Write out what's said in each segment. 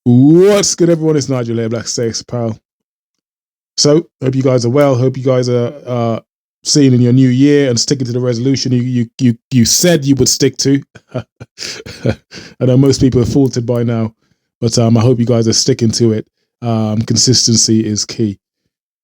What's good, everyone? It's Nigel here, Blacksthetics Apparel. So, hope you guys are well. Hope you guys are seeing in your new year and sticking to the resolution you said you would stick to. I know most people are faulted by now, but I hope you guys are sticking to it. Consistency is key.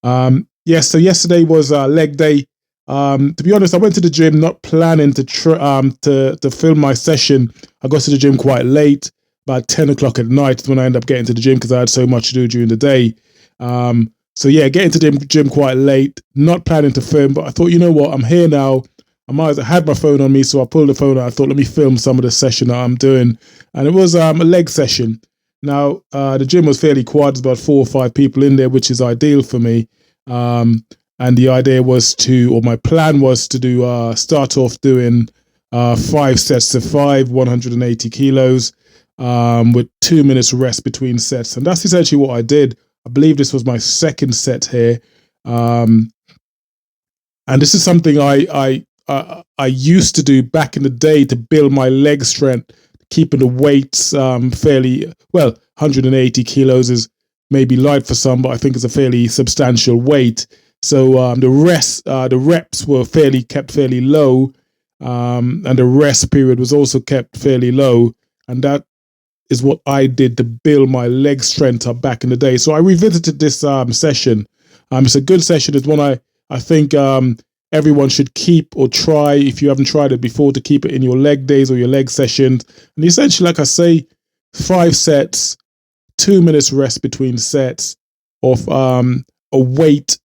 So yesterday was leg day. To be honest, I went to the gym not planning to film my session. I got to the gym quite late, about 10 o'clock at night when I ended up getting to the gym because I had so much to do during the day. Getting to the gym quite late, not planning to film, but I thought, you know what, I'm here now. I had my phone on me, so I pulled the phone out. I thought, let me film some of the session that I'm doing. And it was a leg session. Now, the gym was fairly quiet. There's about 4 or 5 people in there, which is ideal for me. And the idea was my plan was to start off doing 5 sets of 5, 180 kilos, with 2 minutes rest between sets. And that's essentially what I did. I believe this was my second set here. And this is something I used to do back in the day to build my leg strength, keeping the weights fairly, 180 kilos is maybe light for some, but I think it's a fairly substantial weight. So the reps were kept fairly low, and the rest period was also kept fairly low. And that is what I did to build my leg strength up back in the day. So I revisited this session. It's a good session. It's one I think everyone should keep or try if you haven't tried it before, to keep it in your leg days or your leg sessions. And essentially, like I say, 5 sets, 2 minutes rest between sets of a weight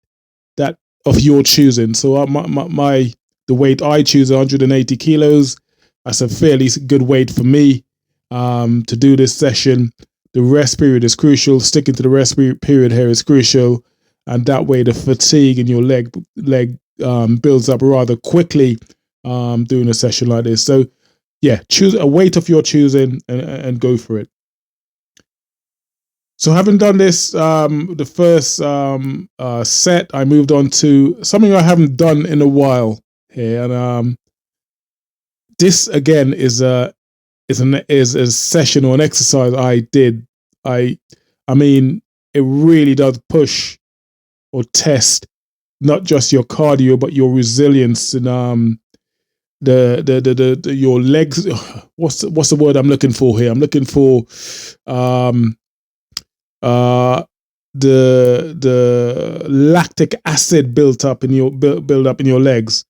that of your choosing. So the weight I choose, 180 kilos. That's a fairly good weight for me to do this session. The rest period is crucial. Sticking to the rest period here is crucial, and that way the fatigue in your leg builds up rather quickly doing a session like this. So yeah, choose a weight of your choosing and go for it. So having done this, the first set, I moved on to something I haven't done in a while here, and this again is a session or an exercise I did. I mean, it really does push or test not just your cardio but your resilience and your legs. What's the word I'm looking for here? I'm looking for the lactic acid built up in your legs,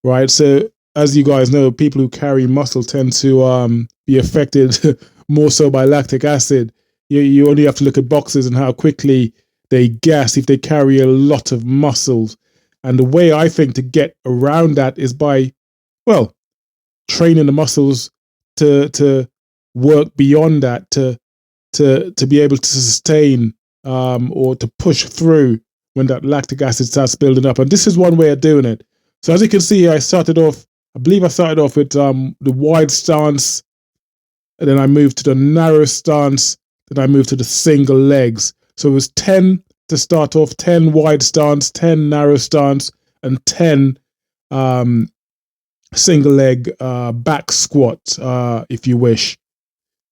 right? So as you guys know, people who carry muscle tend to be affected more so by lactic acid. You only have to look at boxers and how quickly they gas if they carry a lot of muscles. And the way I think to get around that is by, training the muscles to work beyond that, to be able to sustain or to push through when that lactic acid starts building up. And this is one way of doing it. So as you can see, I believe I started off with the wide stance, and then I moved to the narrow stance, then I moved to the single legs. So it was 10 to start off, 10 wide stance, 10 narrow stance, and 10 single leg back squat, if you wish.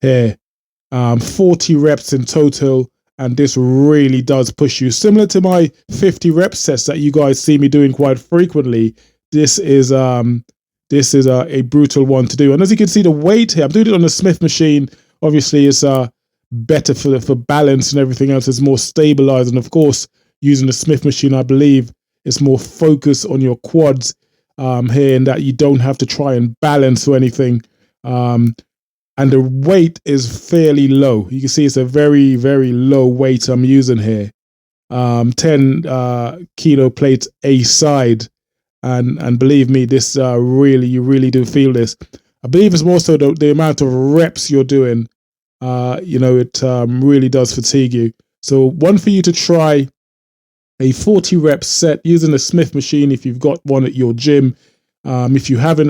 Here, 40 reps in total, and this really does push you. Similar to my 50 rep sets that you guys see me doing quite frequently, this is a brutal one to do. And as you can see, the weight here, I'm doing it on the Smith machine. Obviously, it's better for balance and everything else. It's more stabilized. And of course, using the Smith machine, I believe it's more focused on your quads here, in that you don't have to try and balance or anything. And the weight is fairly low. You can see it's a very, very low weight I'm using here. 10 kilo plates a side. And believe me, this you really do feel this. I believe it's more so the amount of reps you're doing. It really does fatigue you. So one for you to try, a 40 rep set using the Smith machine if you've got one at your gym. If you haven't,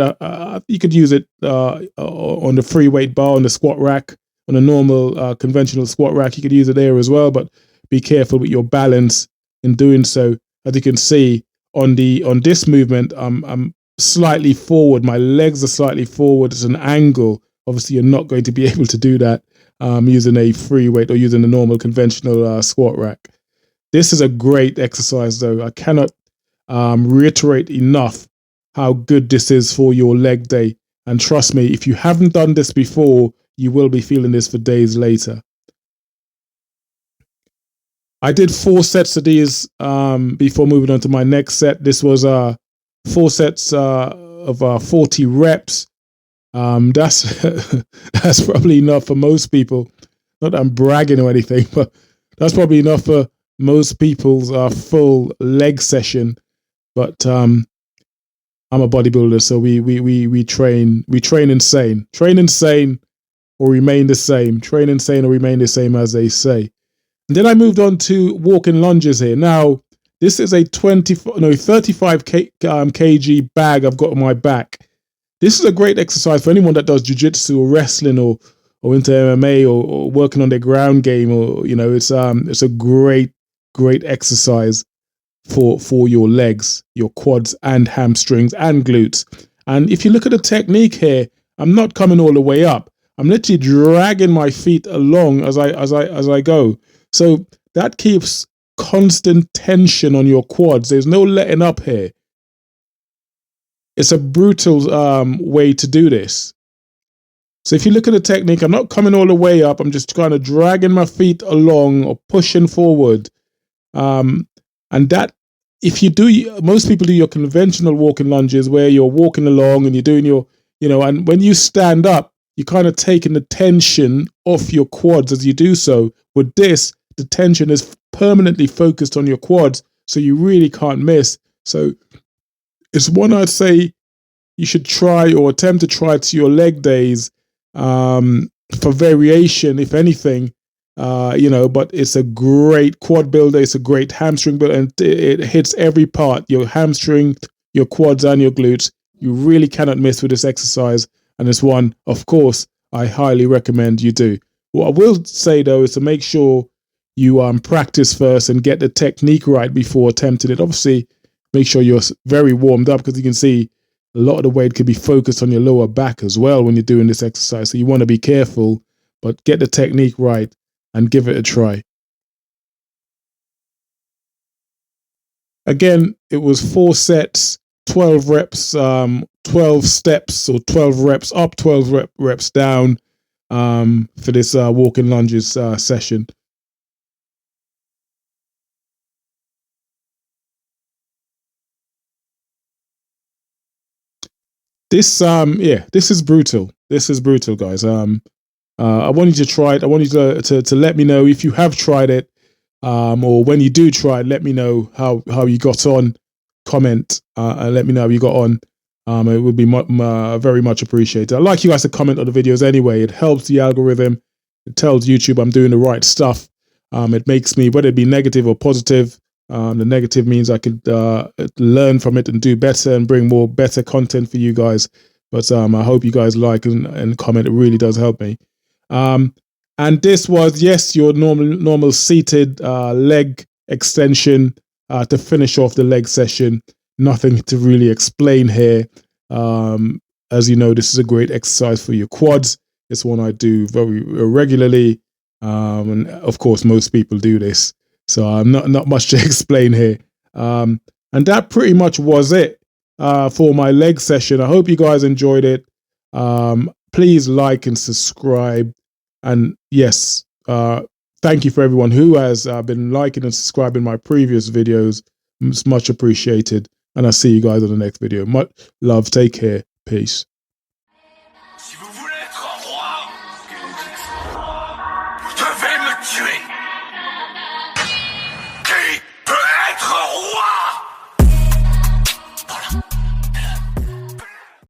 you could use it on the free weight bar, on the squat rack, on a normal conventional squat rack. You could use it there as well, but be careful with your balance in doing so. As you can see on this movement, I'm slightly forward. My legs are slightly forward at an angle. Obviously, you're not going to be able to do that using a free weight or using a normal conventional squat rack. This is a great exercise, though. I cannot reiterate enough how good this is for your leg day. And trust me, if you haven't done this before, you will be feeling this for days later. I did 4 sets of these before moving on to my next set. This was 4 sets of 40 reps. That's that's probably enough for most people. Not that I'm bragging or anything, but that's probably enough for most people's full leg session. But I'm a bodybuilder, so we train insane. Train insane or remain the same. Train insane or remain the same, as they say. And then I moved on to walking lunges here. Now, this is a 35 kg bag I've got on my back. This is a great exercise for anyone that does jiu-jitsu or wrestling or into MMA or working on their ground game, or it's a great exercise for your legs, your quads and hamstrings and glutes. And if you look at the technique here, I'm not coming all the way up. I'm literally dragging my feet along as I go. So that keeps constant tension on your quads. There's no letting up here. It's a brutal way to do this. So if you look at the technique, I'm not coming all the way up. I'm just kind of dragging my feet along or pushing forward. And that, if you do, most people do your conventional walking lunges where you're walking along and you're doing your, and when you stand up, you're kind of taking the tension off your quads as you do so. With this, the tension is permanently focused on your quads, so you really can't miss. So it's one I'd say you should try or attempt to try to your leg days for variation, if anything. But it's a great quad builder. It's a great hamstring builder, and it hits every part: your hamstring, your quads, and your glutes. You really cannot miss with this exercise, and it's one, of course, I highly recommend you do. What I will say though is to make sure you practice first and get the technique right before attempting it. Obviously, make sure you're very warmed up, because you can see a lot of the weight can be focused on your lower back as well when you're doing this exercise. So you want to be careful, but get the technique right and give it a try. Again, it was 4 sets, 12 reps, 12 steps, or 12 reps up, 12 reps down for this walking lunges session. This this is brutal. This is brutal, guys. I want you to try it. I want you to let me know if you have tried it, or when you do try it, let me know how you got on. Comment and let me know how you got on. It would be very much appreciated. I'd like you guys to comment on the videos anyway. It helps the algorithm. It tells YouTube I'm doing the right stuff. It makes me, whether it be negative or positive, the negative means I could learn from it and do better and bring more better content for you guys. But I hope you guys like and comment. It really does help me. And this was, yes, your normal seated leg extension to finish off the leg session. Nothing to really explain here. As you know, this is a great exercise for your quads. It's one I do very regularly. And of course, most people do this. So not much to explain here. And that pretty much was it for my leg session. I hope you guys enjoyed it. Please like and subscribe. And yes, thank you for everyone who has been liking and subscribing my previous videos. It's much appreciated. And I'll see you guys on the next video. Much love. Take care. Peace. Si vous voulez être roi, vous devez me tuer.